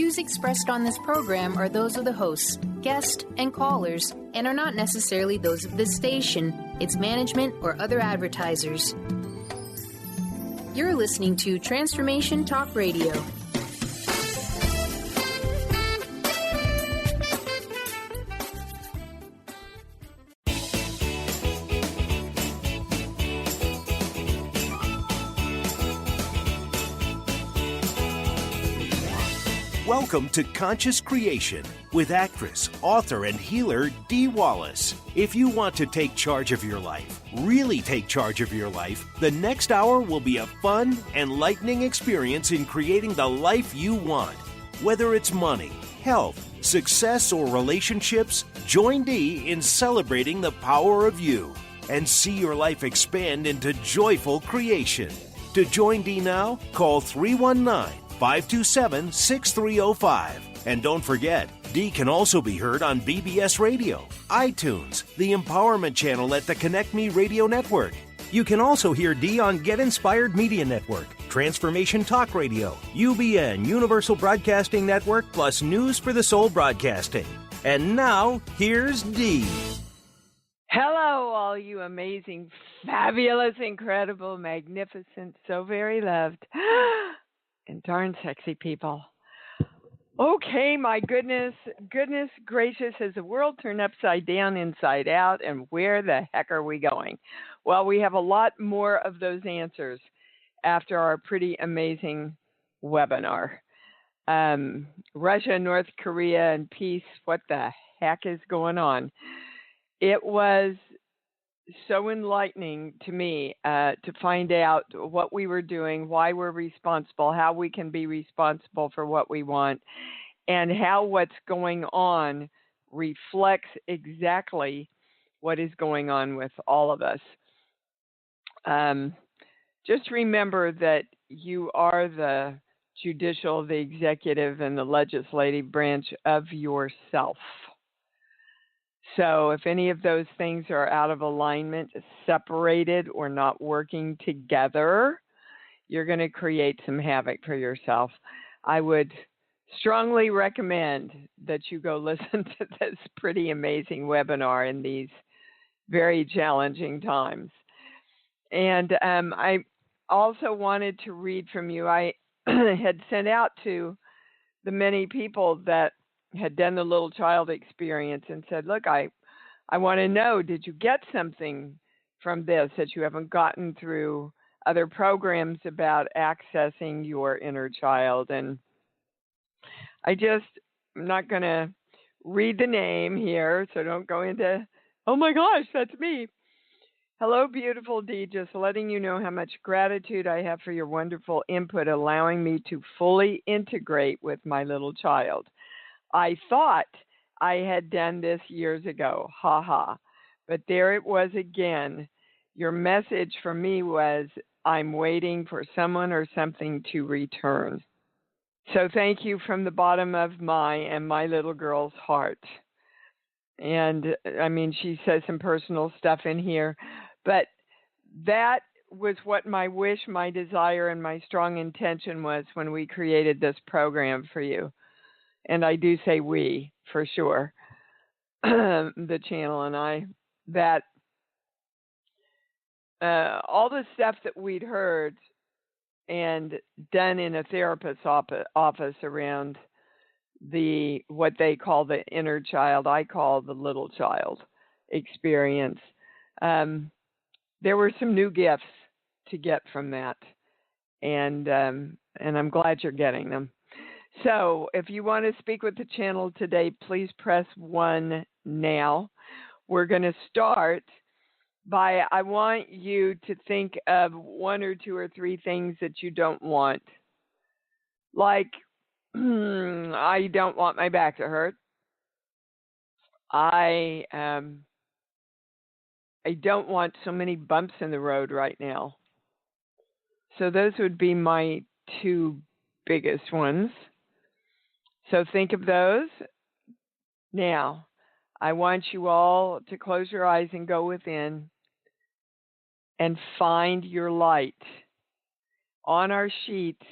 views expressed on this program are those of the hosts, guests, and callers, and are not necessarily those of this station, its management, or other advertisers. You're listening to Transformation Talk Radio. Welcome to Conscious Creation with actress, author, and healer Dee Wallace. If you want to take charge of your life, really take charge of your life, the next hour will be a fun, enlightening experience in creating the life you want. Whether it's money, health, success, or relationships, join Dee in celebrating the power of you and see your life expand into joyful creation. To join Dee now, call 319-527-6305. And don't forget, Dee can also be heard on BBS Radio, iTunes, the Empowerment Channel at the Connect Me Radio Network. You can also hear Dee on Get Inspired Media Network, Transformation Talk Radio, UBN, Universal Broadcasting Network, plus News for the Soul Broadcasting. And now, here's Dee. Hello, all you amazing, fabulous, incredible, magnificent, so very loved, and darn sexy people. Okay, my goodness gracious, has the world turned upside down, inside out, and where the heck are we going? Well, we have a lot more of those answers after our pretty amazing webinar. Russia, North Korea, and peace, what the heck is going on? It was so enlightening to me to find out what we were doing, why we're responsible, how we can be responsible for what we want, and how what's going on reflects exactly what is going on with all of us. Just remember that you are the judicial, the executive, and the legislative branch of yourself. So if any of those things are out of alignment, separated, or not working together, you're going to create some havoc for yourself. I would strongly recommend that you go listen to this pretty amazing webinar in these very challenging times. And I also wanted to read from you. I had sent out to the many people that had done the little child experience and said, look, I want to know, did you get something from this that you haven't gotten through other programs about accessing your inner child? And I'm not going to read the name here, so don't go into, oh my gosh, that's me. Hello, beautiful Dee, just letting you know how much gratitude I have for your wonderful input, allowing me to fully integrate with my little child. I thought I had done this years ago, but there it was again. Your message for me was, I'm waiting for someone or something to return. So thank you from the bottom of my little girl's heart. And I mean, she says some personal stuff in here, but that was what my wish, my desire, and my strong intention was when we created this program for you. And I do say we, for sure, the channel and I, that all the stuff that we'd heard and done in a therapist's office around what they call the inner child, I call the little child experience. There were some new gifts to get from that, and I'm glad you're getting them. So if you want to speak with the channel today, please press 1 now. We're going to start by, I want you to think of 1 or 2 or 3 things that you don't want. Like, I don't want my back to hurt. I don't want so many bumps in the road right now. So those would be my 2 biggest ones. So think of those. Now, I want you all to close your eyes and go within and find your light. On our sheets,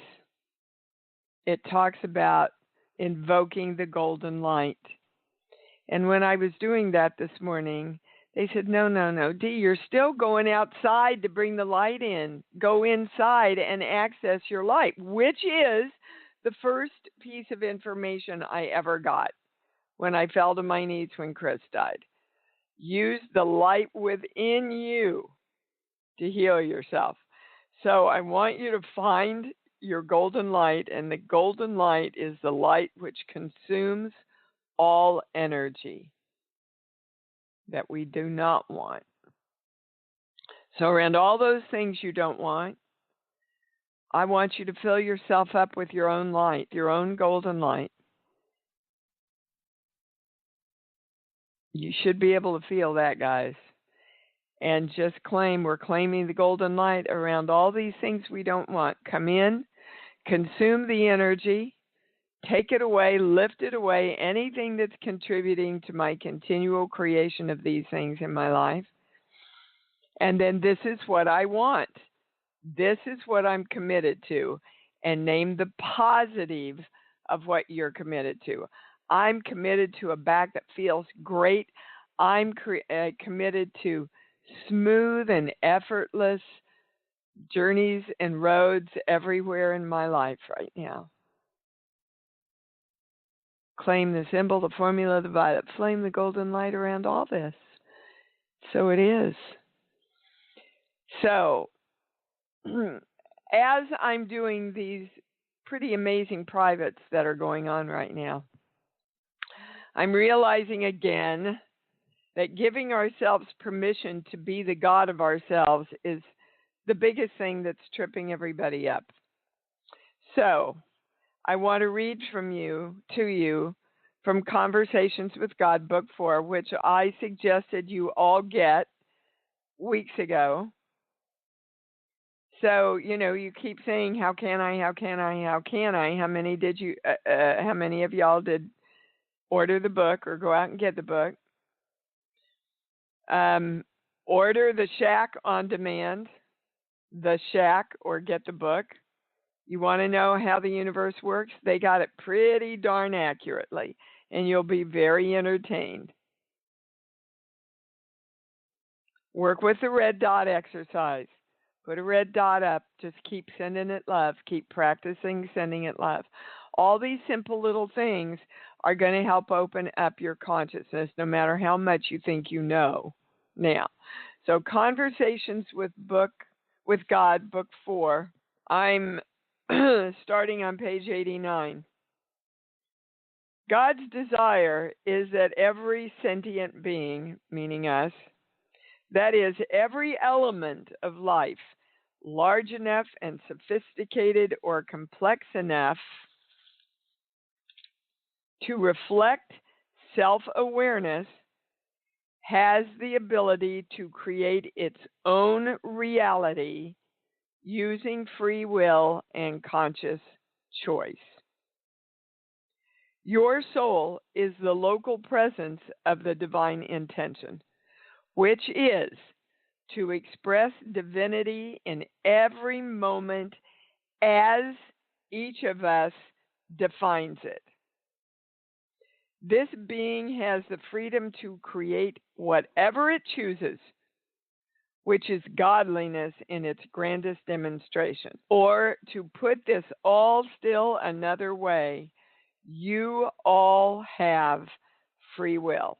it talks about invoking the golden light. And when I was doing that this morning, they said, no, Dee, you're still going outside to bring the light in. Go inside and access your light, which is the first piece of information I ever got when I fell to my knees when Chris died. Use the light within you to heal yourself. So I want you to find your golden light, and the golden light is the light which consumes all energy that we do not want. So around all those things you don't want, I want you to fill yourself up with your own light, your own golden light. You should be able to feel that, guys. And just we're claiming the golden light around all these things we don't want. Come in, consume the energy, take it away, lift it away, anything that's contributing to my continual creation of these things in my life. And then this is what I want. This is what I'm committed to. And name the positive of what you're committed to. I'm committed to a back that feels great. I'm committed to smooth and effortless journeys and roads everywhere in my life right now. Claim the symbol, the formula, the violet flame, the golden light around all this. So it is. So, as I'm doing these pretty amazing privates that are going on right now, I'm realizing again that giving ourselves permission to be the God of ourselves is the biggest thing that's tripping everybody up. So, I want to read to you from Conversations with God, Book 4, which I suggested you all get weeks ago. So, you keep saying, how can I? How many of y'all did order the book or go out and get the book? Order the Shack on demand, the Shack, or get the book. You want to know how the universe works? They got it pretty darn accurately, and you'll be very entertained. Work with the red dot exercise. Put a red dot up. Just keep sending it love. Keep practicing sending it love. All these simple little things are going to help open up your consciousness, no matter how much you think you know. Now, so Conversations with God, Book 4. I'm starting on page 89. God's desire is that every sentient being, meaning us, that is, every element of life, large enough and sophisticated or complex enough to reflect self-awareness, has the ability to create its own reality using free will and conscious choice. Your soul is the local presence of the divine intention, which is to express divinity in every moment as each of us defines it. This being has the freedom to create whatever it chooses, which is godliness in its grandest demonstration. Or to put this all still another way, you all have free will.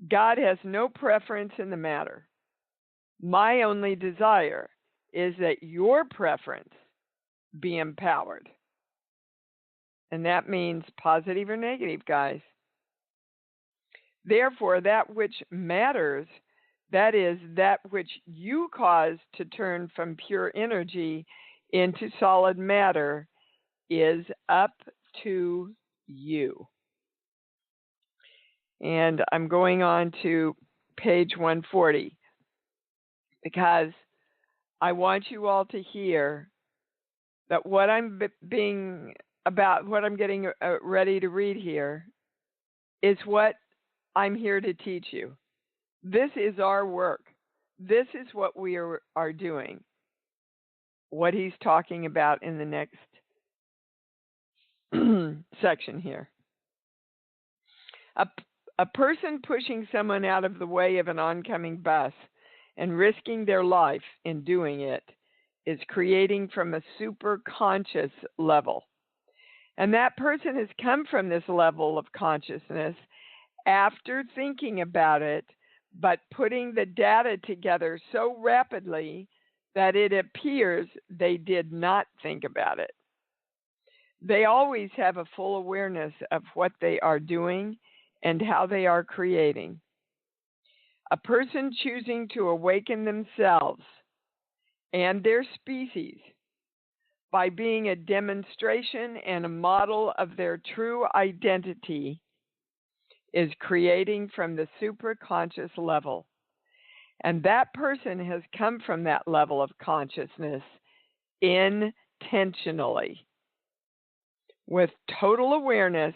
God has no preference in the matter. My only desire is that your preference be empowered. And that means positive or negative, guys. Therefore, that which matters, that is, that which you cause to turn from pure energy into solid matter, is up to you. And I'm going on to page 140 because I want you all to hear that what I'm getting ready to read here is what I'm here to teach you. This is our work. This is what we are doing. What he's talking about in the next section here. A person pushing someone out of the way of an oncoming bus and risking their life in doing it is creating from a superconscious level. And that person has come from this level of consciousness after thinking about it, but putting the data together so rapidly that it appears they did not think about it. They always have a full awareness of what they are doing and how they are creating. A person choosing to awaken themselves and their species by being a demonstration and a model of their true identity is creating from the superconscious level. And that person has come from that level of consciousness intentionally, with total awareness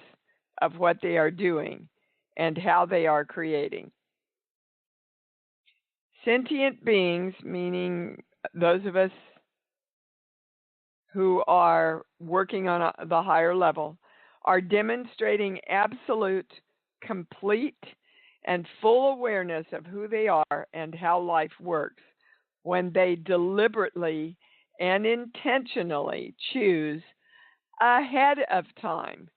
of what they are doing and how they are creating. Sentient beings, meaning those of us who are working on the higher level, are demonstrating absolute, complete, and full awareness of who they are and how life works when they deliberately and intentionally choose ahead of time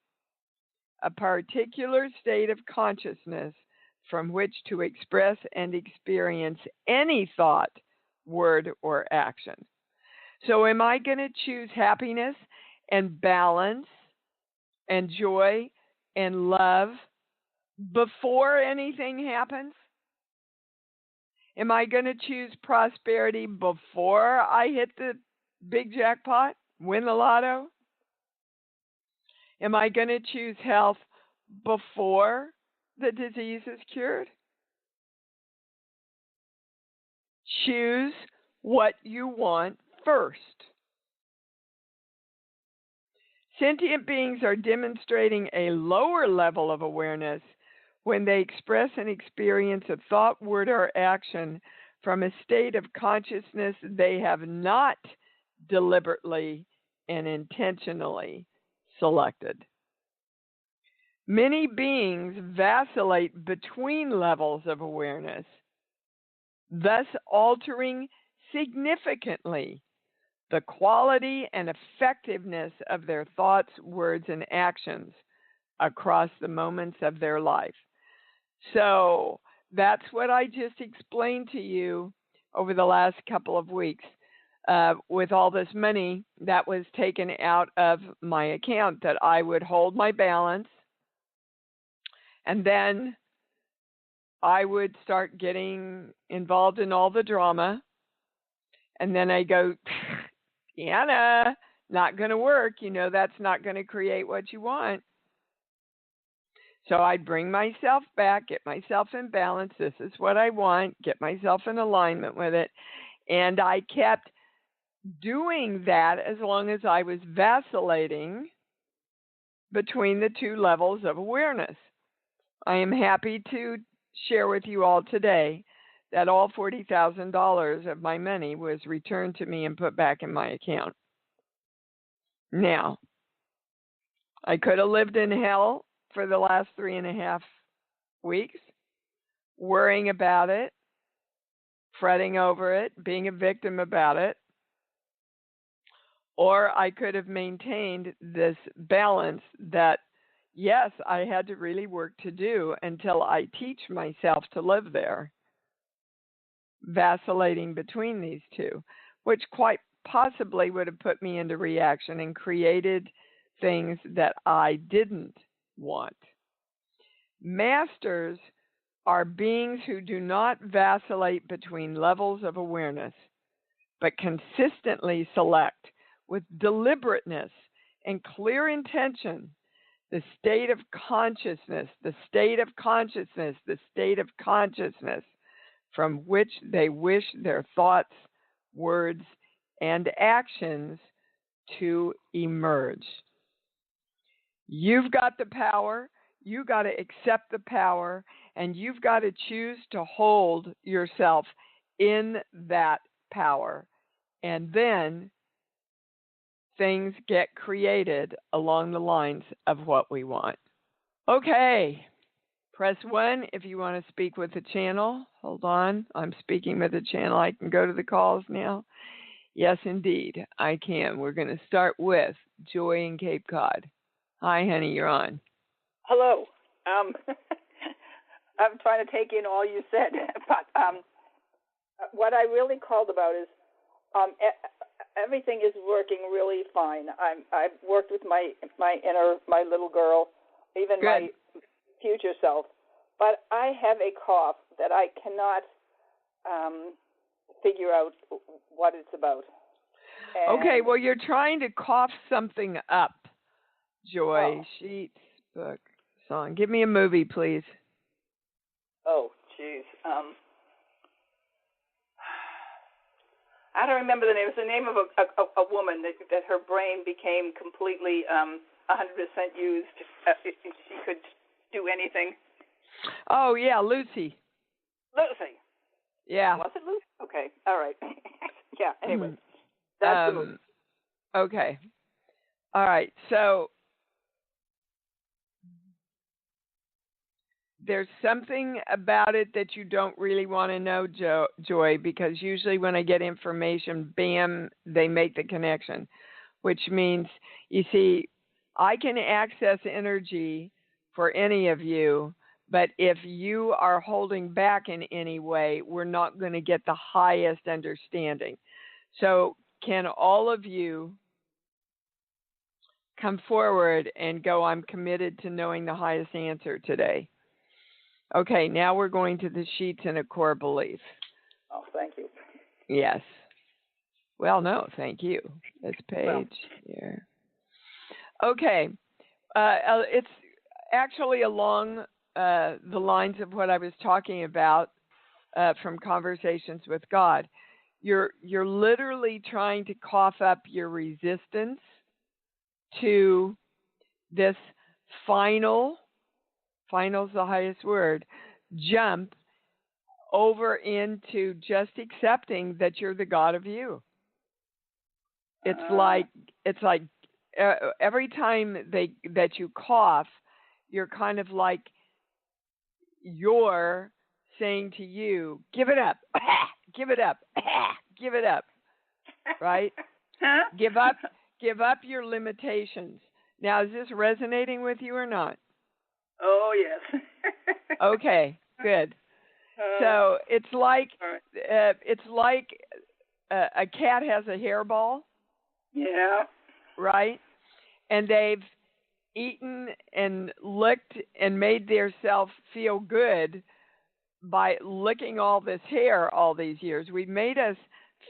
a particular state of consciousness from which to express and experience any thought, word, or action. So am I going to choose happiness and balance and joy and love before anything happens? Am I going to choose prosperity before I hit the big jackpot, win the lotto? Am I going to choose health before the disease is cured? Choose what you want first. Sentient beings are demonstrating a lower level of awareness when they express and experience a thought, word, or action from a state of consciousness they have not deliberately and intentionally selected. Many beings vacillate between levels of awareness, thus altering significantly the quality and effectiveness of their thoughts, words, and actions across the moments of their life. So that's what I just explained to you over the last couple of weeks. With all this money that was taken out of my account, that I would hold my balance, and then I would start getting involved in all the drama, and then I go, Deanna, not going to work. You know, that's not going to create what you want. So I'd bring myself back, get myself in balance. This is what I want, get myself in alignment with it. And I kept doing that as long as I was vacillating between the two levels of awareness. I am happy to share with you all today that all $40,000 of my money was returned to me and put back in my account. Now, I could have lived in hell for the last 3.5 weeks, worrying about it, fretting over it, being a victim about it. Or I could have maintained this balance that, yes, I had to really work to do until I teach myself to live there, vacillating between these two, which quite possibly would have put me into reaction and created things that I didn't want. Masters are beings who do not vacillate between levels of awareness, but consistently select with deliberateness and clear intention the state of consciousness, the state of consciousness, the state of consciousness from which they wish their thoughts, words, and actions to emerge. You've got the power, you've got to accept the power, and you've got to choose to hold yourself in that power. And then things get created along the lines of what we want. Okay. Press 1 if you want to speak with the channel. Hold on. I'm speaking with the channel. I can go to the calls now. Yes, indeed, I can. We're going to start with Joy in Cape Cod. Hi, honey, you're on. Hello. I'm trying to take in all you said, but what I really called about is everything is working really fine. I've worked with my little girl, even Good. my future self, but I have a cough that I cannot figure out what it's about. And okay, well, you're trying to cough something up, Joy. Sheets, book, song. Give me a movie, please. Oh, jeez. I don't remember the name. It's the name of a woman that her brain became completely 100% used. She could do anything. Oh, yeah, Lucy. Lucy. Yeah. Was it Lucy? Okay. All right. Yeah. Anyway, that's the movie. Okay. All right. So there's something about it that you don't really want to know, Joy, because usually when I get information, bam, they make the connection, which means, you see, I can access energy for any of you, but if you are holding back in any way, we're not going to get the highest understanding. So can all of you come forward and go, I'm committed to knowing the highest answer today? Okay, now we're going to the sheets and a core belief. Oh, thank you. Yes. Well, no, thank you. This page here. Okay. It's actually along the lines of what I was talking about from Conversations with God. You're literally trying to cough up your resistance to this final's the highest word, jump over into just accepting that you're the God of you. It's like every time that you cough, you're kind of like you're saying to you, give it up, give it up, give it up, right? Huh? Give up your limitations. Now, is this resonating with you or not? Oh, yes. Okay, good. So it's like right. A cat has a hairball. Yeah. Right? And they've eaten and licked and made themselves feel good by licking all this hair all these years. We've made us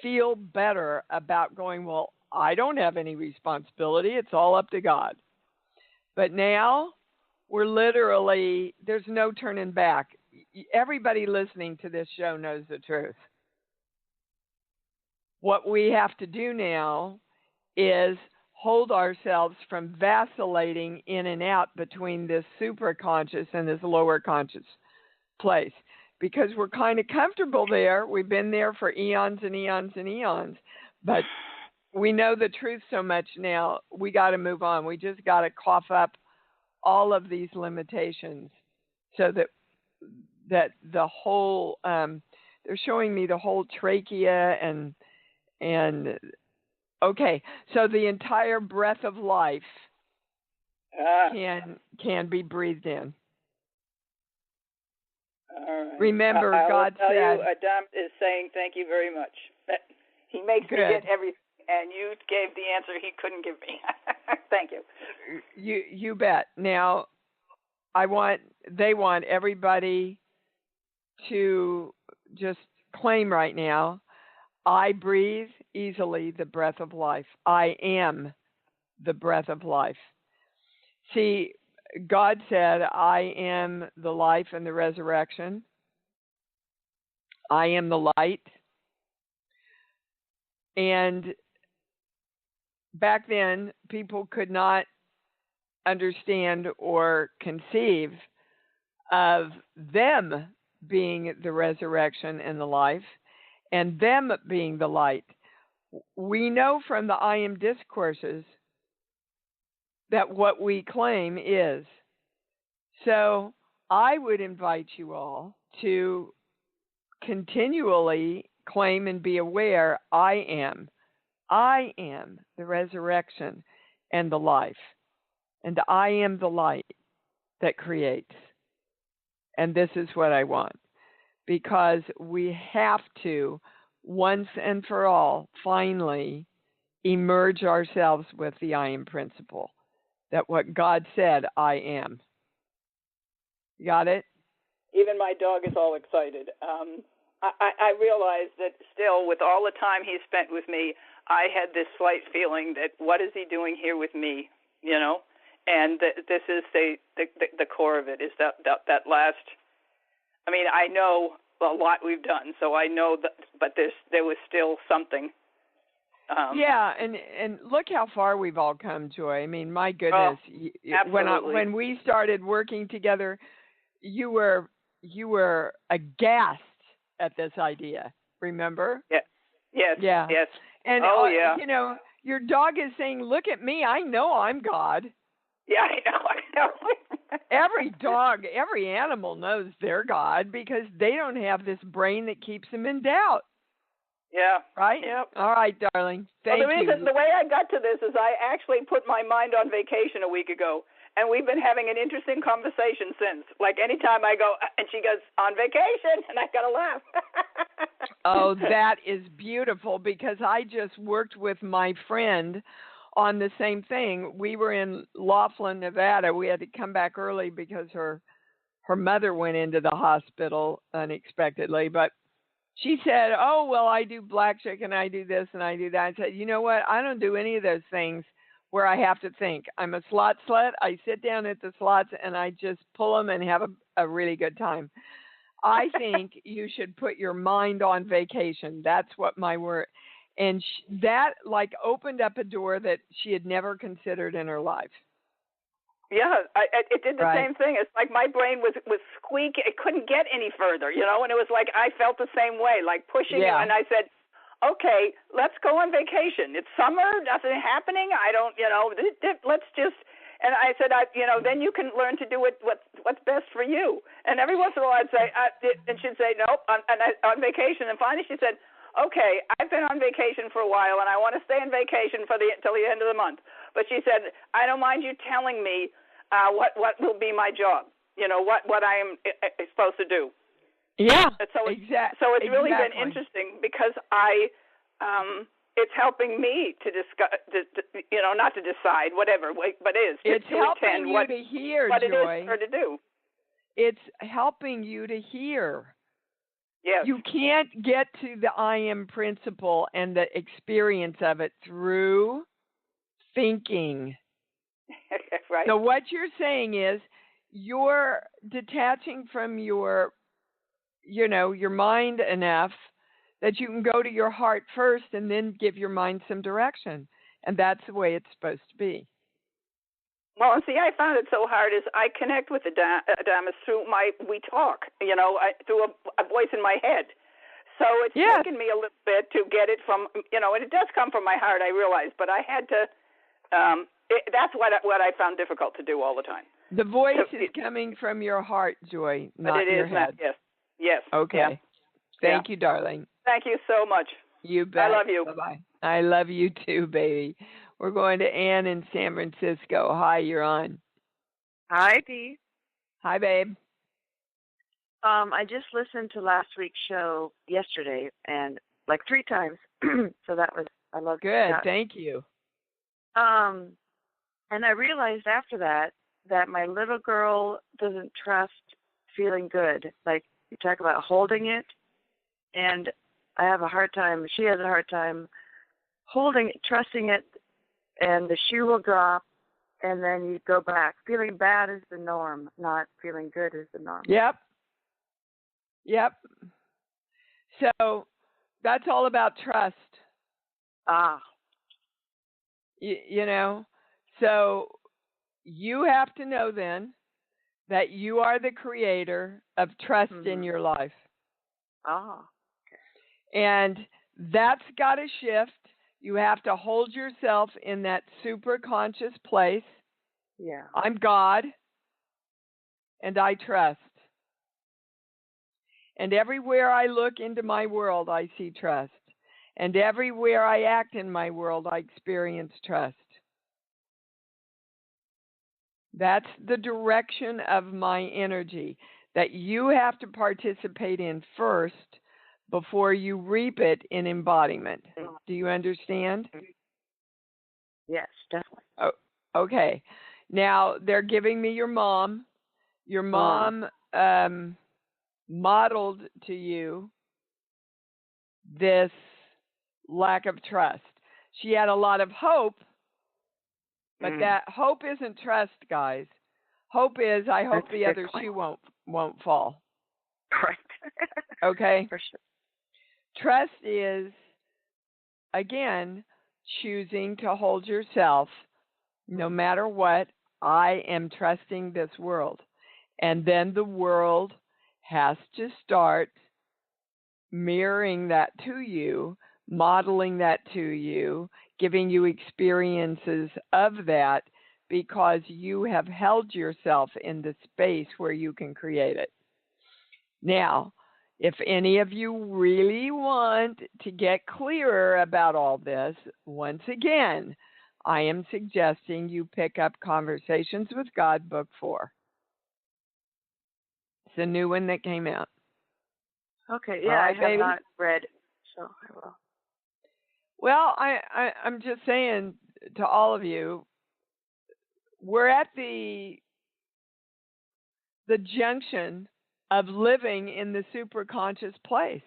feel better about going, well, I don't have any responsibility. It's all up to God. But now we're literally, there's no turning back. Everybody listening to this show knows the truth. What we have to do now is hold ourselves from vacillating in and out between this superconscious and this lower conscious place, because we're kind of comfortable there. We've been there for eons and eons and eons, but we know the truth so much now, we got to move on. We just got to cough up all of these limitations so that the whole, they're showing me the whole trachea and okay, so the entire breath of life can be breathed in. All right. Remember, I God will tell said, you, Adam is saying thank you very much. He makes me get everything, and you gave the answer he couldn't give me. Thank you. You bet. Now, they want everybody to just claim right now, I breathe easily the breath of life. I am the breath of life. See, God said, I am the life and the resurrection. I am the light. And back then, people could not understand or conceive of them being the resurrection and the life, and them being the light. we know from the I Am discourses that what we claim is. So I would invite you all to continually claim and be aware, I am the resurrection and the life. And I am the light that creates. And this is what I want. Because we have to, once and for all, finally emerge ourselves with the I am principle. That what God said, I am. Got it? Even my dog is all excited. I realize that still, with all the time he spent with me, I had this slight feeling that what is he doing here with me, you know? And this is the core of it, is that last. I mean, I know a lot we've done, so I know that, but there was still something. Yeah, and look how far we've all come, Joy. I mean, my goodness, absolutely. when we started working together, you were aghast at this idea. Remember? Yeah. Yes. Yeah. Yes. And yeah. you know, your dog is saying, "Look at me! I know I'm God." Yeah, I know. Every dog, every animal knows they're God because they don't have this brain that keeps them in doubt. Yeah. Right? Yep. All right, darling. Thank you. The way I got to this is I actually put my mind on vacation a week ago, and we've been having an interesting conversation since. Like anytime I go, and she goes, on vacation, and I got to laugh. Oh, that is beautiful because I just worked with my friend on the same thing. We were in Laughlin, Nevada. We had to come back early because her mother went into the hospital unexpectedly. But she said, "Oh, well, I do blackjack and I do this and I do that." I said, "You know what? I don't do any of those things where I have to think. I'm a slot slut. I sit down at the slots and I just pull them and have a really good time." I think you should put your mind on vacation. That's what my word. And that like opened up a door that she had never considered in her life. Yeah, it did the same thing. It's like my brain was squeaking. It couldn't get any further, you know, and it was like I felt the same way, like pushing it. And I said, okay, let's go on vacation. It's summer, nothing happening. I don't, you know, let's just. And I said, then you can learn to do what's best for you. And every once in a while I'd say, and she'd say, nope, on vacation. And finally she said, okay, I've been on vacation for a while, and I want to stay on vacation till the end of the month. But she said, I don't mind you telling me what will be my job, you know, what I am supposed to do. Yeah, exactly. So it's really been interesting because it's helping me to discuss, you know, not to decide, whatever, but it's helping you to hear, what Joy. It is for her to do. It's helping you to hear. Yes. You can't get to the I am principle and the experience of it through thinking. Right. So what you're saying is you're detaching from your mind enough that you can go to your heart first and then give your mind some direction. And that's the way it's supposed to be. Well, and see, I found it so hard is I connect with the Adamas through we talk, you know, through a voice in my head. So it's taken me a little bit to get it from, you know, and it does come from my heart, I realize, but I had to, that's what I found difficult to do all the time. The voice is coming from your heart, Joy, not your head. Yes. Yes. Okay. Yeah. Thank you, darling. Thank you so much. You bet. I love you. Bye-bye. I love you too, baby. We're going to Ann in San Francisco. Hi, you're on. Hi, Dee. Hi, babe. I just listened to last week's show yesterday, and like 3 times. So I loved Good, that. thank you. And I realized after that my little girl doesn't trust feeling good. Like, you talk about holding it, and I have a hard time, she has a hard time holding it, trusting it, and the shoe will drop, and then you go back. Feeling bad is the norm, not feeling good is the norm. Yep. So that's all about trust. You know, so you have to know then that you are the creator of trust in your life. Okay. And that's got to shift You have to hold yourself in that super conscious place. Yeah. I'm God, and I trust. And everywhere I look into my world, I see trust. And everywhere I act in my world, I experience trust. That's the direction of my energy that you have to participate in first before you reap it in embodiment. Do you understand? Yes, definitely. Oh, okay. Now, they're giving me your mom. Your mom modeled to you this lack of trust. She had a lot of hope, but that hope isn't trust, guys. Hope is, I hope the other shoe won't fall. Right. Okay? For sure. Trust is, again, choosing to hold yourself no matter what. I am trusting this world. And then the world has to start mirroring that to you, modeling that to you, giving you experiences of that, because you have held yourself in the space where you can create it. Now, if any of you really want to get clearer about all this, once again, I am suggesting you pick up Conversations with God, Book 4. It's a new one that came out. Okay, yeah, right, I have not read, so I will. Well, I'm just saying to all of you, we're at the junction of living in the superconscious place.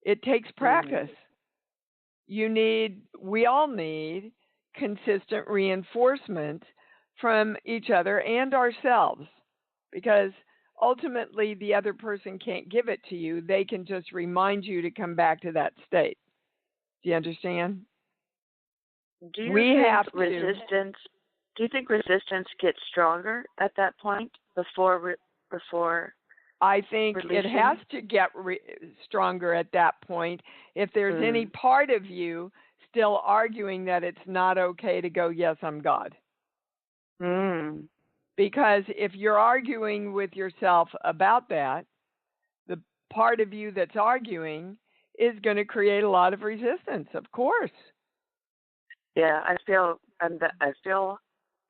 It takes practice. We all need consistent reinforcement from each other and ourselves, because ultimately the other person can't give it to you. They can just remind you to come back to that state. Do you understand? Do you think resistance gets stronger at that point before I think releasing? It has to get stronger at that point if there's any part of you still arguing that it's not okay to go, yes, I'm God. Because if you're arguing with yourself about that, the part of you that's arguing is going to create a lot of resistance, of course. Yeah, I feel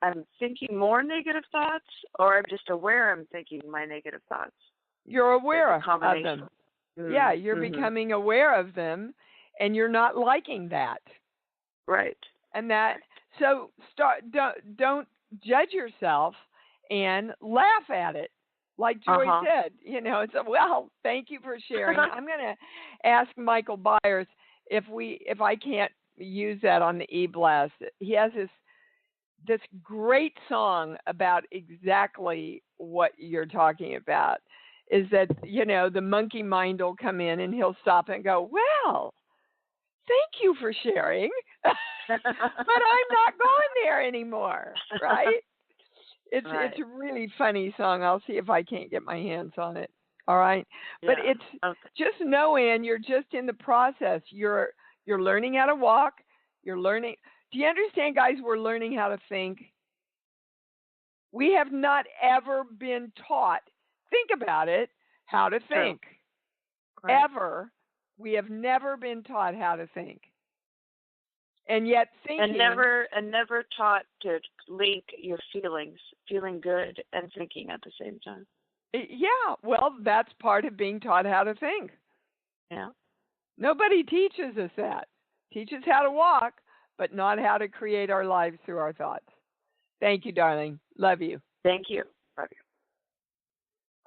I'm thinking more negative thoughts, or I'm just aware I'm thinking my negative thoughts. You're aware of them. Yeah, you're becoming aware of them, and you're not liking that. Right. And that, so don't judge yourself and laugh at it. Like Joy said, it's well, thank you for sharing. I'm going to ask Michael Byers if I can't use that on the e-blast. He has this great song about exactly what you're talking about. Is that, the monkey mind will come in and he'll stop and go, well, thank you for sharing, but I'm not going there anymore, right? It's a really funny song. I'll see if I can't get my hands on it. All right. Yeah. But it's just knowing you're just in the process. You're learning how to walk. You're learning. Do you understand, guys? We're learning how to think. We have not ever been taught, think about it, how to think. Right. Ever. We have never been taught how to think. And yet thinking... And never taught to link your feelings, feeling good and thinking at the same time. Yeah, well, that's part of being taught how to think. Yeah. Nobody teaches us that. Teaches how to walk, but not how to create our lives through our thoughts. Thank you, darling. Love you. Thank you. Love you.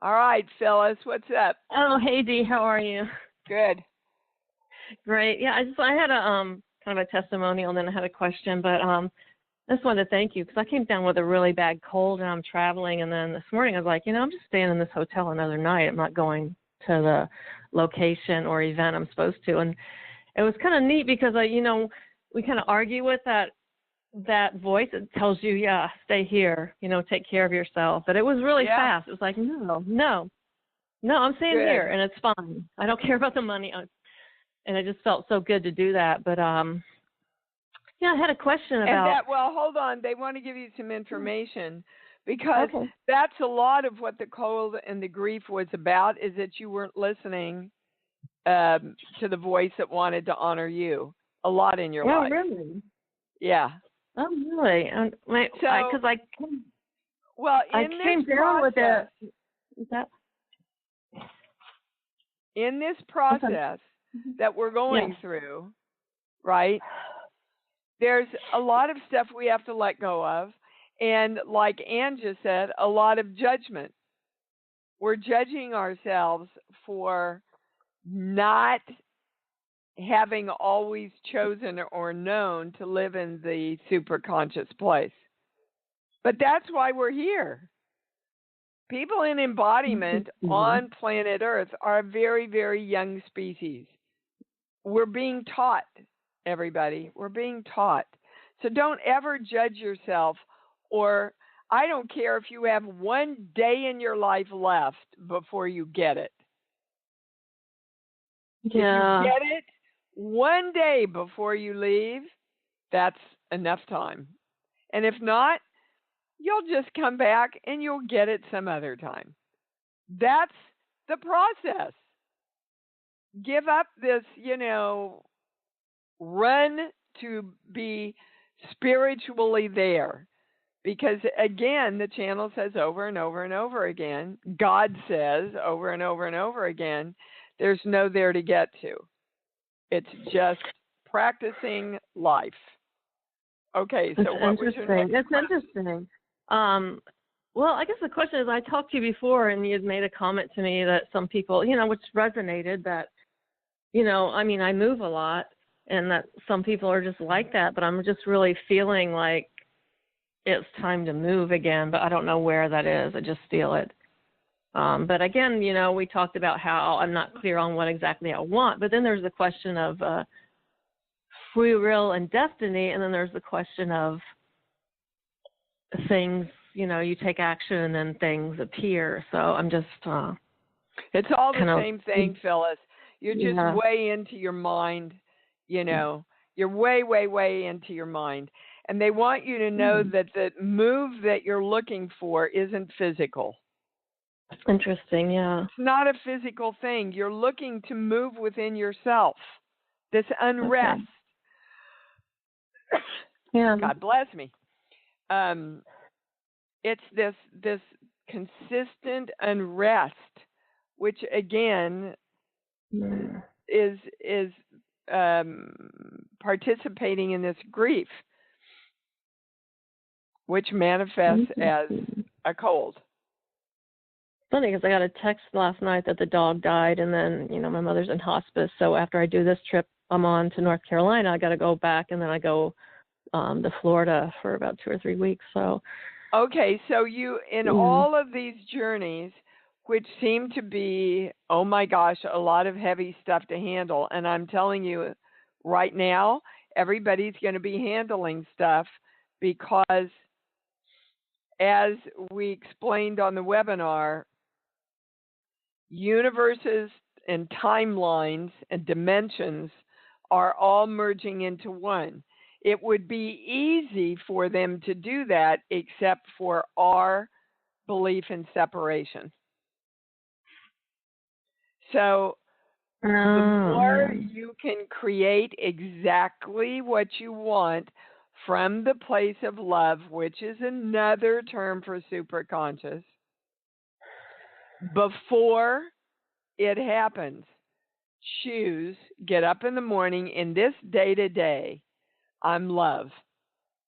All right, Phyllis, what's up? Oh, hey, Dee. How are you? Good. Great. Yeah, I had a kind of a testimonial, and then I had a question, but I just wanted to thank you because I came down with a really bad cold, and I'm traveling, and then this morning I was like, I'm just staying in this hotel another night. I'm not going to the location or event I'm supposed to, and it was kind of neat because we kind of argue with that voice that tells you, yeah, stay here, take care of yourself. But it was really fast. It was like, no, I'm staying here, and it's fine. I don't care about the money. And it just felt so good to do that. But Yeah, I had a question about. And that, well, hold on. They want to give you some information because that's a lot of what the cold and the grief was about, is that you weren't listening to the voice that wanted to honor you a lot in your life. Oh, really? Yeah. Oh, really? Because I came down with it. Is that? In this process that we're going through, right, there's a lot of stuff we have to let go of. And like Ann just said, a lot of judgment. We're judging ourselves for not having always chosen or known to live in the superconscious place. But that's why we're here. People in embodiment on planet Earth are a very, very young species. We're being taught, everybody. We're being taught. So don't ever judge yourself, or I don't care if you have one day in your life left before you get it. Yeah. If you get it one day before you leave, that's enough time. And if not, you'll just come back and you'll get it some other time. That's the process. Give up this, run to be spiritually there. Because again, the channel says over and over and over again, God says over and over and over again, there's no there to get to. It's just practicing life. Okay, so what was your next question? That's interesting. Well, I guess the question is, I talked to you before, and you had made a comment to me that some people, which resonated, that, I move a lot, and that some people are just like that, but I'm just really feeling like it's time to move again, but I don't know where that is. I just feel it. But again, we talked about how I'm not clear on what exactly I want, but then there's the question of free will and destiny, and then there's the question of things, you take action and then things appear. So I'm just it's all the same thing, Phyllis. You're just way into your mind, you're way, way, way into your mind. And they want you to know that the move that you're looking for isn't physical. Interesting, yeah. It's not a physical thing. You're looking to move within yourself. This unrest. Okay. Yeah. God bless me. It's this consistent unrest, which again is participating in this grief, which manifests as a cold. Funny, because I got a text last night that the dog died, and then my mother's in hospice. So after I do this trip, I'm on to North Carolina. I got to go back, and then I go to Florida for about 2 or 3 weeks. So okay, so you in all of these journeys, which seem to be, oh my gosh, a lot of heavy stuff to handle, and I'm telling you right now, everybody's going to be handling stuff because, as we explained on the webinar, universes and timelines and dimensions are all merging into one. It would be easy for them to do that except for our belief in separation. So the more you can create exactly what you want from the place of love, which is another term for superconscious, before it happens, choose, get up in the morning in this day-to-day, I'm love.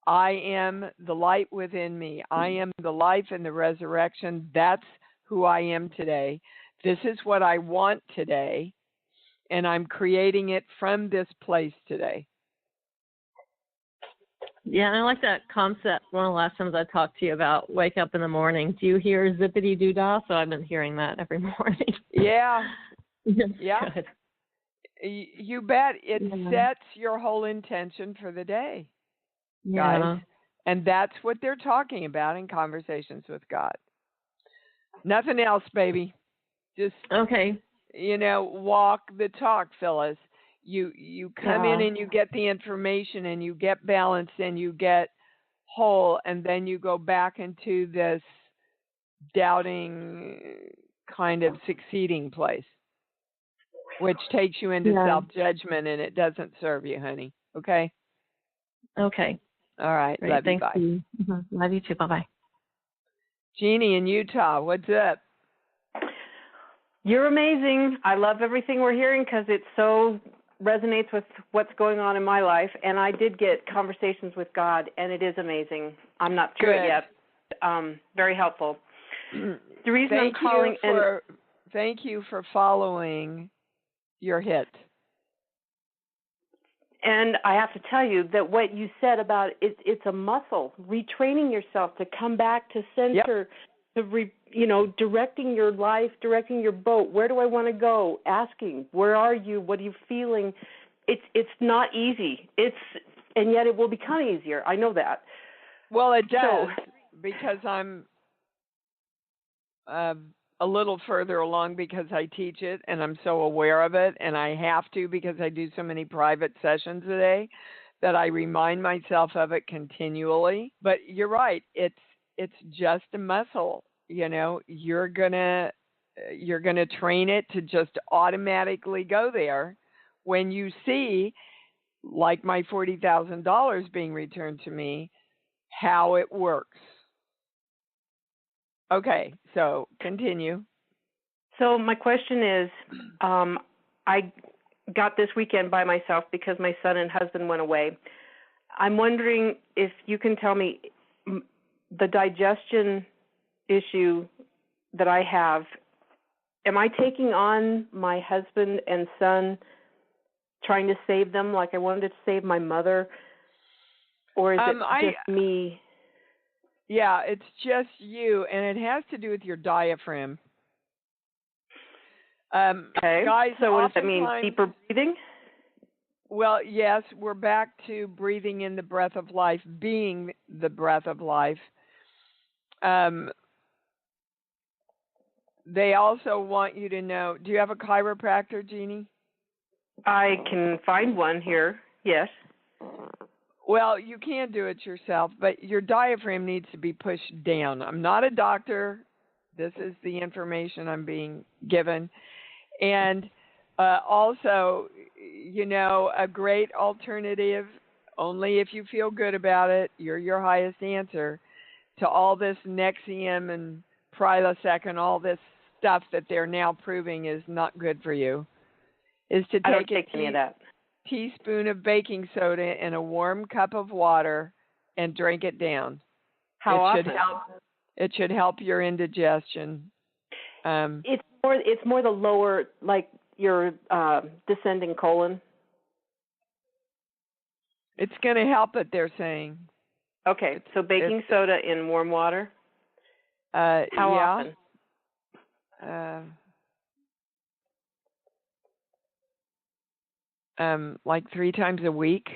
I am the light within me. I am the life and the resurrection. That's who I am today. This is what I want today, and I'm creating it from this place today. Yeah, and I like that concept. One of the last times I talked to you about wake up in the morning. Do you hear zippity doo dah? So I've been hearing that every morning. Yeah. Yeah. Good. You bet. It sets your whole intention for the day, guys. And that's what they're talking about in Conversations with God. Nothing else, baby. Just, okay. Walk the talk, Phyllis. You come in and you get the information and you get balanced and you get whole, and then you go back into this doubting kind of succeeding place, which takes you into self-judgment, and it doesn't serve you, honey. Okay? Okay. All right. Great. Love you. Thanks. Bye. Mm-hmm. Love you too. Bye-bye. Jeannie in Utah, what's up? You're amazing. I love everything we're hearing because it so resonates with what's going on in my life. And I did get conversations with God, and it is amazing. I'm not through it yet. Very helpful. The reason I'm calling... Thank you for following your hit. And I have to tell you that what you said about it's a muscle, retraining yourself to come back to center, directing your life, directing your boat. Where do I want to go? Asking, where are you? What are you feeling? It's not easy. And yet it will become easier. I know that. Well, it does because I'm a little further along because I teach it and I'm so aware of it, and I have to because I do so many private sessions a day that I remind myself of it continually. But you're right, it's just a muscle. You're gonna train it to just automatically go there when you see, like my $40,000 being returned to me, how it works. Okay, so continue. So my question is, I got this weekend by myself because my son and husband went away. I'm wondering if you can tell me the digestion issue that I have. Am I taking on my husband and son, trying to save them like I wanted to save my mother? Or is it just me? Yeah, it's just you, and it has to do with your diaphragm. Okay. Guys, so what does that mean? Deeper breathing? Well, yes, we're back to breathing in the breath of life, being the breath of life. They also want you to know, do you have a chiropractor, Jeannie? I can find one here, yes. Well, you can do it yourself, but your diaphragm needs to be pushed down. I'm not a doctor. This is the information I'm being given. And also, a great alternative, only if you feel good about it, you're your highest answer, to all this Nexium and Prilosec and all this stuff that they're now proving is not good for you, is to take any of that. Teaspoon of baking soda in a warm cup of water and drink it down. How often? It should help your indigestion. It's more the lower, like your descending colon. It's going to help it, they're saying. Okay, so baking soda in warm water. How often? Like 3 times a week.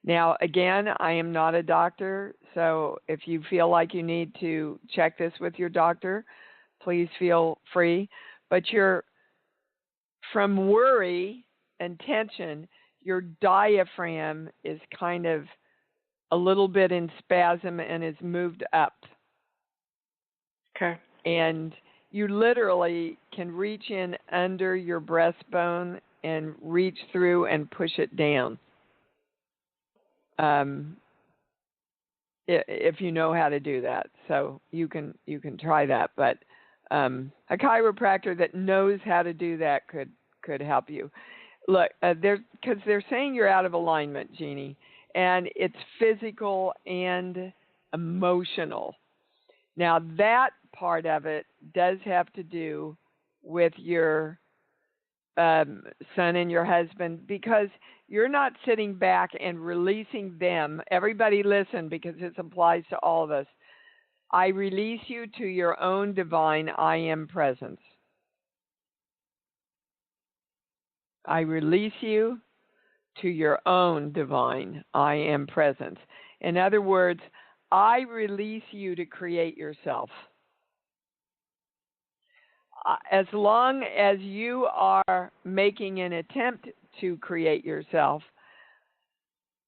Now, again, I am not a doctor, so if you feel like you need to check this with your doctor, please feel free. But from worry and tension, your diaphragm is kind of a little bit in spasm and is moved up. Okay. And you literally can reach in under your breastbone and reach through and push it down. If you know how to do that, so you can try that. But a chiropractor that knows how to do that could help you. Look, because they're saying you're out of alignment, Jeannie, and it's physical and emotional. Now that part of it does have to do with your son and your husband, because you're not sitting back and releasing them. Everybody listen, because this applies to all of us. I release you to your own divine I am presence. I release you to your own divine I am presence. In other words, I release you to create yourself. As long as you are making an attempt to create yourself.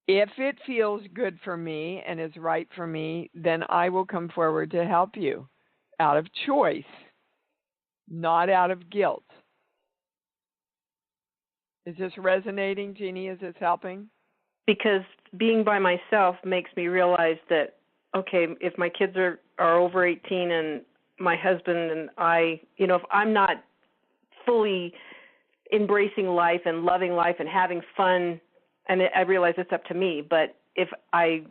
If it feels good for me and is right for me, then I will come forward to help you out of choice, not out of guilt. Is this resonating, Jeannie? Is this helping? Because being by myself makes me realize that, okay, if my kids are over 18 and my husband and I, if I'm not fully embracing life and loving life and having fun, and I realize it's up to me, but if I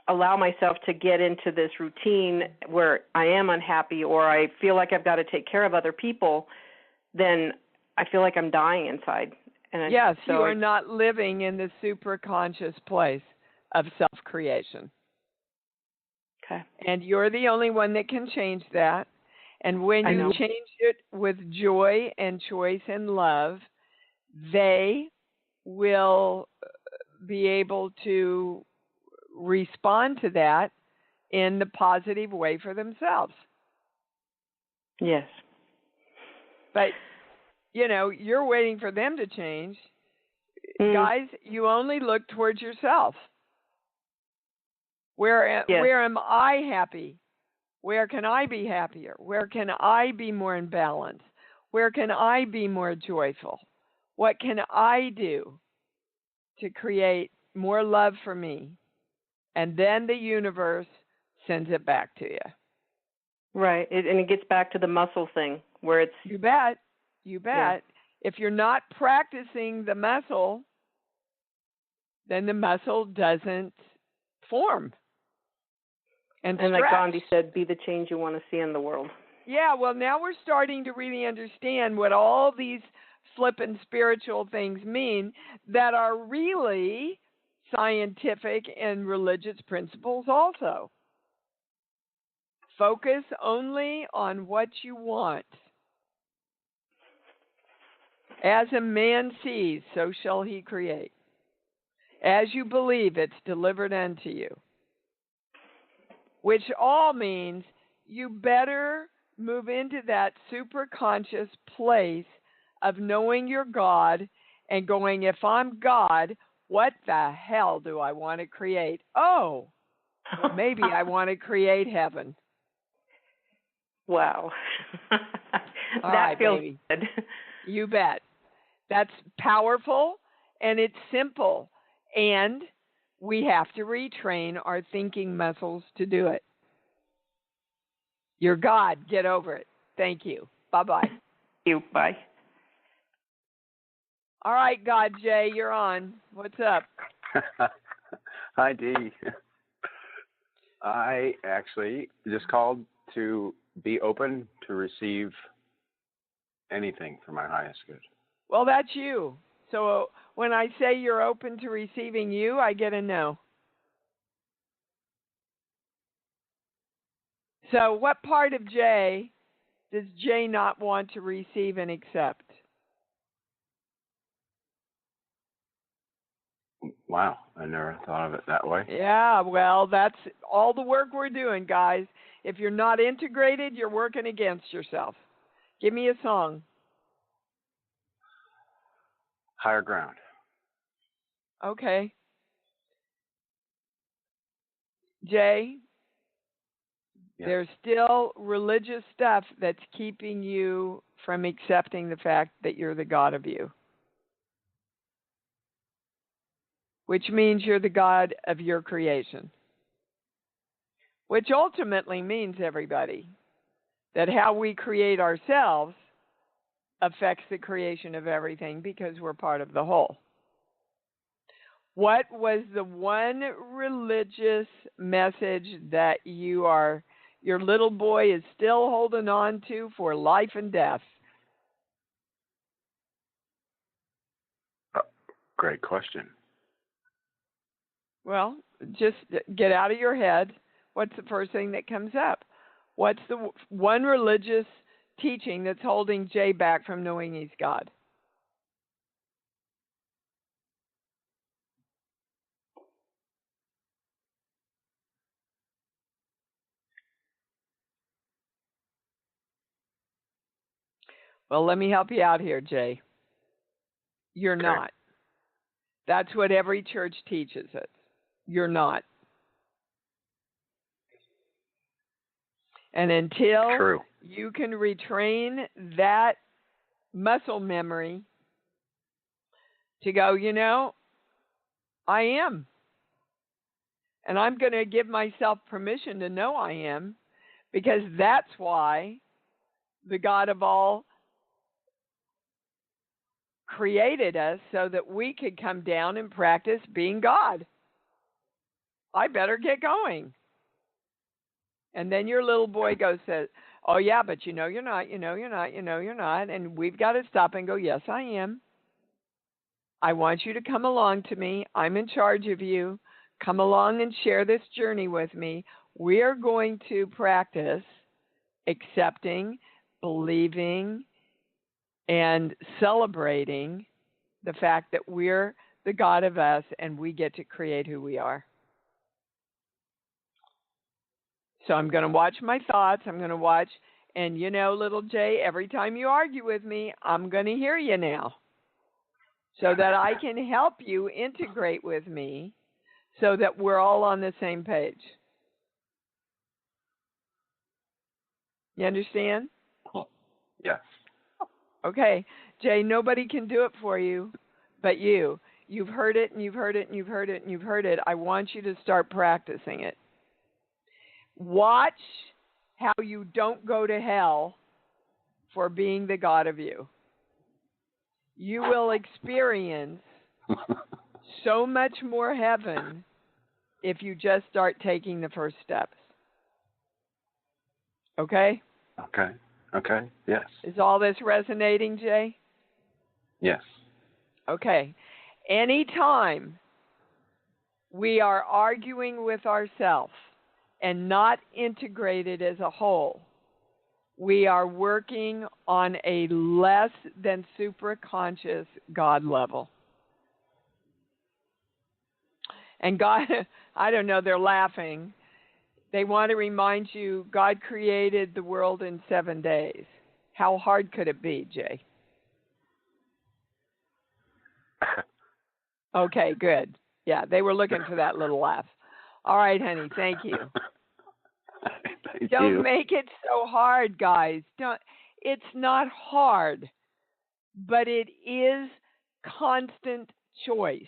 allow myself to get into this routine where I am unhappy or I feel like I've got to take care of other people, then I feel like I'm dying inside. And yes, so you are not living in the superconscious place of self-creation. Okay. And you're the only one that can change that. And when you change it with joy and choice and love, they will be able to respond to that in the positive way for themselves. Yes. But, you're waiting for them to change. Guys, you only look towards yourself. Where am I happy? Where can I be happier? Where can I be more in balance? Where can I be more joyful? What can I do to create more love for me? And then the universe sends it back to you. Right. And it gets back to the muscle thing where it's... You bet. Yeah. If you're not practicing the muscle, then the muscle doesn't form. And like Gandhi said, be the change you want to see in the world. Yeah, well, now we're starting to really understand what all these flippant spiritual things mean that are really scientific and religious principles also. Focus only on what you want. As a man sees, so shall he create. As you believe, it's delivered unto you. Which all means you better move into that superconscious place of knowing you're God and going, if I'm God, what the hell do I want to create? Oh, maybe I want to create heaven. Wow. That feels baby. Good. You bet. That's powerful and it's simple. And we have to retrain our thinking muscles to do it. You're God. Get over it. Thank you. Bye-bye. Thank you. Bye. All right, God Jay, you're on. What's up? Hi, Dee. I actually just called to be open to receive anything for my highest good. Well, that's you. So when I say you're open to receiving you, I get a no. So what part of Jay does Jay not want to receive and accept? Wow, I never thought of it that way. Yeah, well, that's all the work we're doing, guys. If you're not integrated, you're working against yourself. Give me a song. Higher ground. Okay. Jay, Yes. There's still religious stuff that's keeping you from accepting the fact that you're the God of you. Which means you're the God of your creation. Which ultimately means, everybody, that how we create ourselves affects the creation of everything because we're part of the whole. What was the one religious message that your little boy is still holding on to for life and death? Great question. Well, just get out of your head. What's the first thing that comes up? What's the one religious teaching that's holding Jay back from knowing he's God? Well, let me help you out here, Jay. You're not. That's what every church teaches us. You're not. And until you can retrain that muscle memory to go, I am. And I'm going to give myself permission to know I am, because that's why the God of all created us, so that we could come down and practice being God. I better get going. And then your little boy says, oh yeah, but you're not, you're not. And we've got to stop and go, yes, I am. I want you to come along to me. I'm in charge of you. Come along and share this journey with me. We are going to practice accepting, believing, and celebrating the fact that we're the God of us and we get to create who we are. So I'm going to watch my thoughts. I'm going to watch, and little Jay, every time you argue with me, I'm going to hear you now, so that I can help you integrate with me, so that we're all on the same page. You understand? Yes. Okay. Jay, nobody can do it for you but you. You've heard it, and you've heard it, and you've heard it, and you've heard it. I want you to start practicing it. Watch how you don't go to hell for being the God of you. You will experience so much more heaven if you just start taking the first steps. Okay? Okay. Yes. Is all this resonating, Jay? Yes. Okay. Anytime we are arguing with ourselves and not integrated as a whole, we are working on a less than supraconscious God level. And God, I don't know, they're laughing. They want to remind you God created the world in 7 days. How hard could it be, Jay? Okay, good. Yeah, they were looking for that little laugh. All right, honey, thank you. Don't make it so hard, guys. It's not hard, but it is constant choice.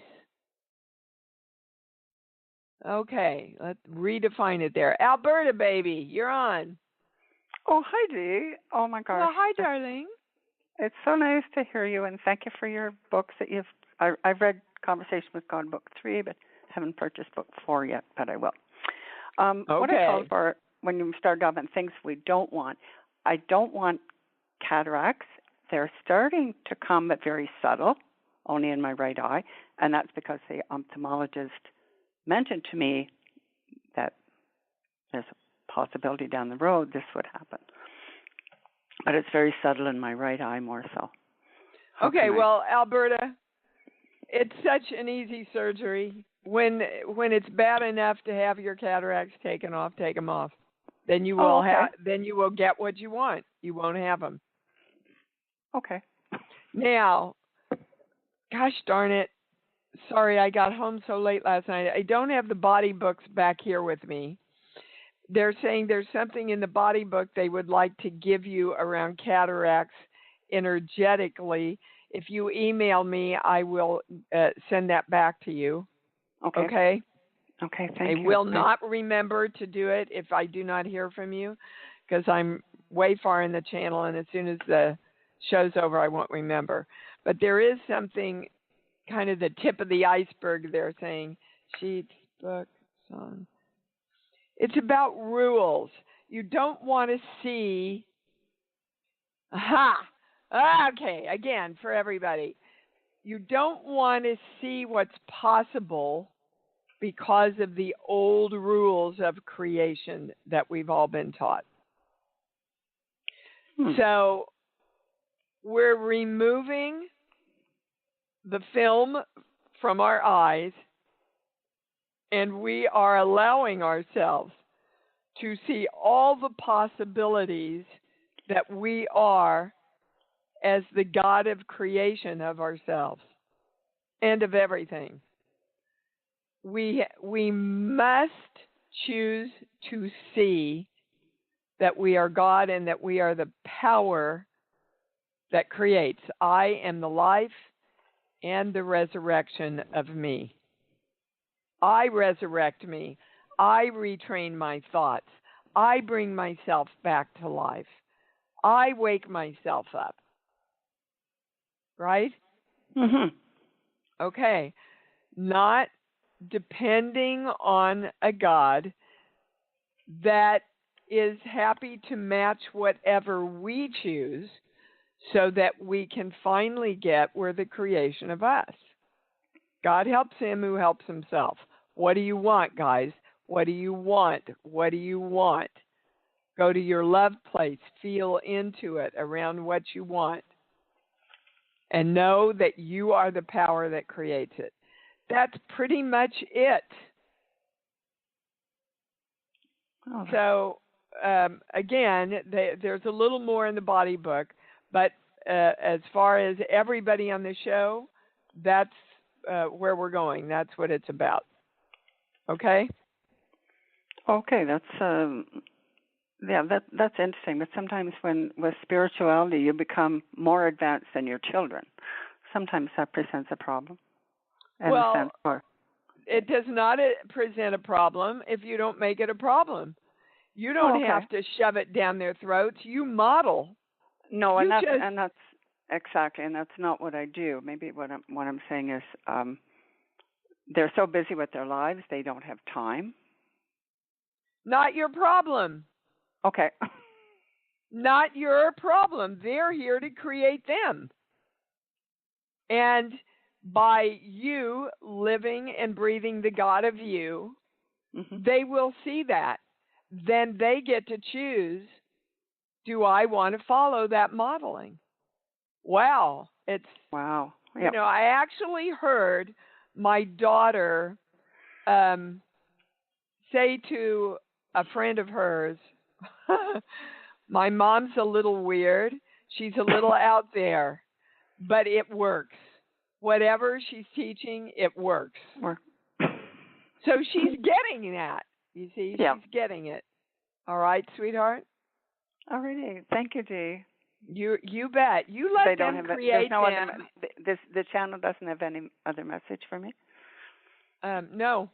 Okay, let's redefine it there. Alberta, baby, you're on. Oh, hi, Dee. Oh, my gosh. Well, hi, darling. It's so nice to hear you, and thank you for your books that I've read Conversation with God, Book 3, but haven't purchased Book 4 yet, but I will. Okay. What I called for when you started off on things we don't want, I don't want cataracts. They're starting to come, but very subtle, only in my right eye, and that's because the ophthalmologist mentioned to me that there's a possibility down the road this would happen. But it's very subtle in my right eye more so. Okay, well, Alberta, it's such an easy surgery. When it's bad enough to have your cataracts taken off, take them off. Then you will then you will get what you want. You won't have them. Okay. Now, gosh darn it. Sorry, I got home so late last night. I don't have the body books back here with me. They're saying there's something in the body book they would like to give you around cataracts energetically. If you email me, I will send that back to you. Okay. Okay, thank you. I will not remember to do it if I do not hear from you, because I'm way far in the channel, and as soon as the show's over, I won't remember. But there is something, kind of the tip of the iceberg, they're saying, sheets, book, song. It's about rules. You don't want to see, okay, again, for everybody. You don't want to see what's possible because of the old rules of creation that we've all been taught. So we're removing the film from our eyes, and we are allowing ourselves to see all the possibilities that we are as the God of creation of ourselves. and of everything. We must choose to see that we are God and that we are the power that creates. I am the life and the resurrection of me. I resurrect me. I retrain my thoughts. I bring myself back to life. I wake myself up. Right? Mhm. Okay. Not depending on a God that is happy to match whatever we choose so that we can finally get where the creation of us. God helps him who helps himself. What do you want, guys? What do you want? What do you want? Go to your love place, feel into it around what you want, and know that you are the power that creates it. That's pretty much it. Oh. So, again, there's a little more in the body book, but as far as everybody on the show, that's where we're going. That's what it's about. Okay? Okay, that's that's interesting. But sometimes with spirituality, you become more advanced than your children. Sometimes that presents a problem. Well, it does not present a problem if you don't make it a problem. You don't have to shove it down their throats. You model. No, and that's exactly, and that's not what I do. Maybe what I'm saying is they're so busy with their lives they don't have time. Not your problem. Okay. Not your problem. They're here to create them. And by you living and breathing the God of you, they will see that. Then they get to choose, do I want to follow that modeling? Wow. Wow. Yep. You know, I actually heard my daughter say to a friend of hers, my mom's a little weird. She's a little out there, but it works. Whatever she's teaching, it works. So she's getting that. You see, she's getting it. All right, sweetheart? All righty. Thank you, Dee. You bet. You let them create them. The channel doesn't have any other message for me? No.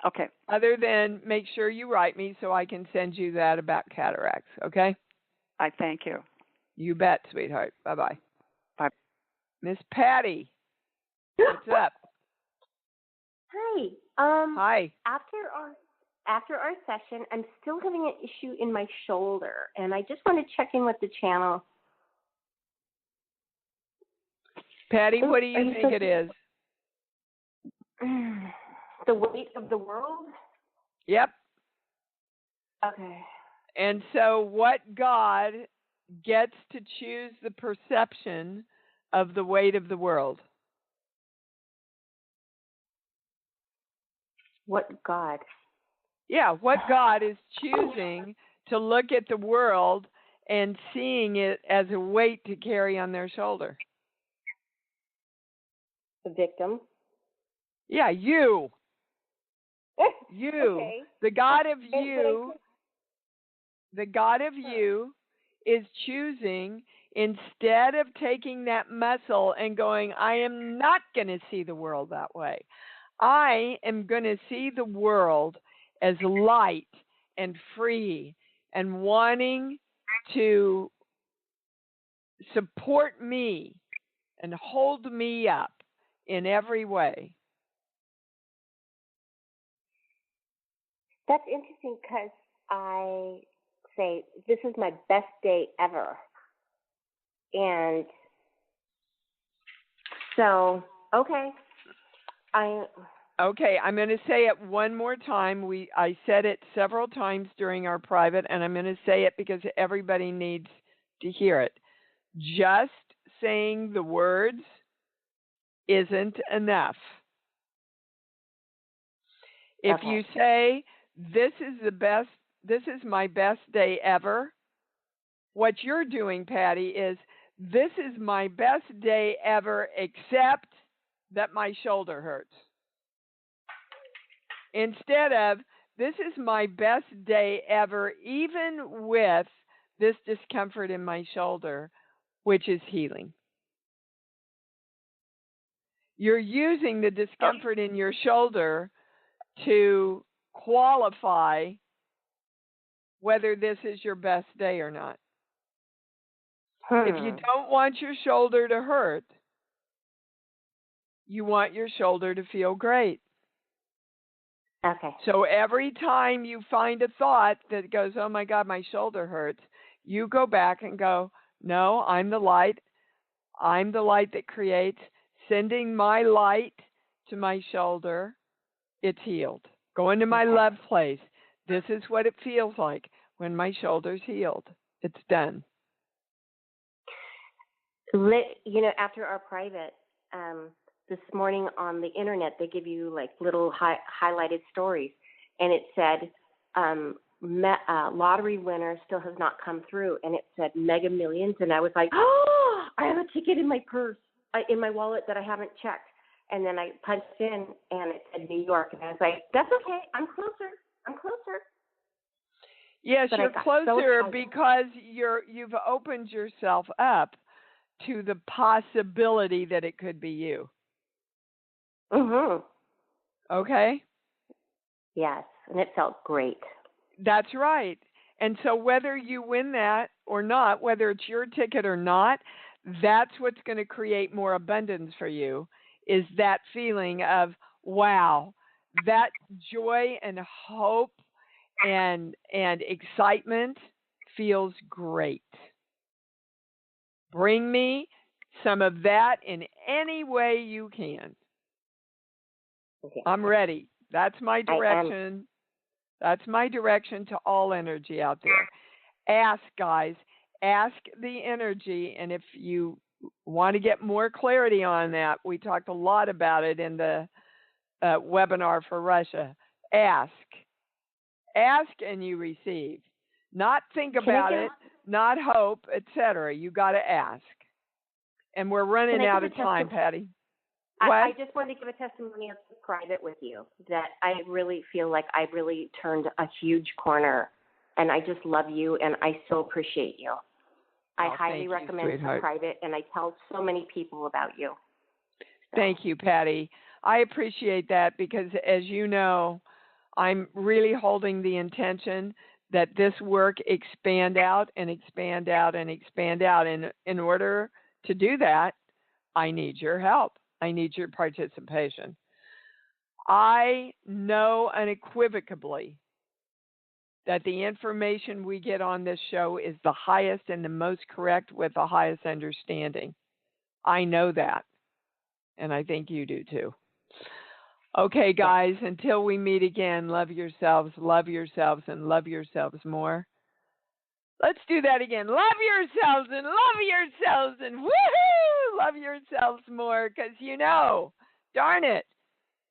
Okay. Other than make sure you write me so I can send you that about cataracts, okay? I thank you. You bet, sweetheart. Bye-bye. Bye. Miss Patty, what's up? Hi. Hi. After our session, I'm still having an issue in my shoulder, and I just want to check in with the channel. Patty, what do you think it is? The weight of the world? Yep. Okay. And so what God gets to choose the perception of the weight of the world? What God? Yeah, what God is choosing to look at the world and seeing it as a weight to carry on their shoulder? The victim? Yeah, you. You. Okay. The God of you. The God of you is choosing, instead of taking that muscle and going, I am not going to see the world that way. I am going to see the world as light and free and wanting to support me and hold me up in every way. That's interesting because I say, this is my best day ever. And so, okay. Okay, I'm going to say it one more time. I said it several times during our private, and I'm going to say it because everybody needs to hear it. Just saying the words isn't enough. If you say, this is my best day ever, what you're doing, Patty, is this is my best day ever, except that my shoulder hurts. Instead of, this is my best day ever, even with this discomfort in my shoulder, which is healing. You're using the discomfort in your shoulder to qualify whether this is your best day or not. If you don't want your shoulder to hurt, you want your shoulder to feel great. Okay. So every time you find a thought that goes, oh my God, my shoulder hurts, you go back and go, no, I'm the light. I'm the light that creates. Sending my light to my shoulder, it's healed. Go into my love place. This is what it feels like when my shoulder's healed. It's done. After our private, this morning on the internet, they give you like little highlighted stories, and it said lottery winner still has not come through, and it said Mega Millions, and I was like, oh, I have a ticket in my purse, in my wallet that I haven't checked, and then I punched in, and it said New York, and I was like, that's okay, I'm closer. Yes, but you're closer because you've opened yourself up to the possibility that it could be you. Mm-hmm. Okay? Yes, and it felt great. That's right. And so whether you win that or not, whether it's your ticket or not, that's what's going to create more abundance for you, is that feeling of, wow, that joy and hope and excitement feels great. Bring me some of that in any way you can. Okay. I'm ready. That's my direction. That's my direction to all energy out there. Ask, guys. Ask the energy. And if you want to get more clarity on that, we talked a lot about it in the webinar for Russia. Ask. Ask and you receive. Not think about it, not hope, etc. You got to ask. And we're running out of time, Patty. I just wanted to give a testimony of private with you that I really feel like I really turned a huge corner, and I just love you, and I so appreciate you. I highly recommend the private, and I tell so many people about you. So. Thank you, Patty. I appreciate that because, as you know, I'm really holding the intention that this work expand out and expand out and expand out. And in order to do that, I need your help. I need your participation. I know unequivocally that the information we get on this show is the highest and the most correct with the highest understanding. I know that, and I think you do too. Okay, guys, until we meet again, love yourselves, and love yourselves more. Let's do that again. Love yourselves and woohoo! Love yourselves more because darn it,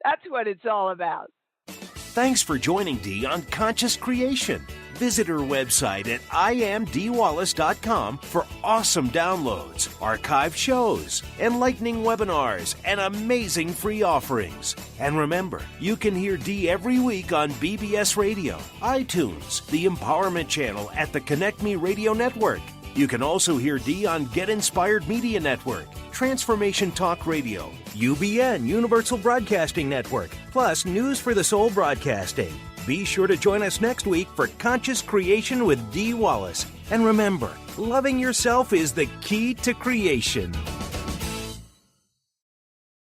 that's what it's all about. Thanks for joining Dee on Conscious Creation. Visit her website at iamdeewallace.com for awesome downloads, archived shows, enlightening webinars, and amazing free offerings. And remember, you can hear Dee every week on BBS Radio, iTunes, the Empowerment Channel at the Connect Me Radio Network. You can also hear Dee on Get Inspired Media Network, Transformation Talk Radio, UBN Universal Broadcasting Network, plus News for the Soul Broadcasting. Be sure to join us next week for Conscious Creation with Dee Wallace. And remember, loving yourself is the key to creation.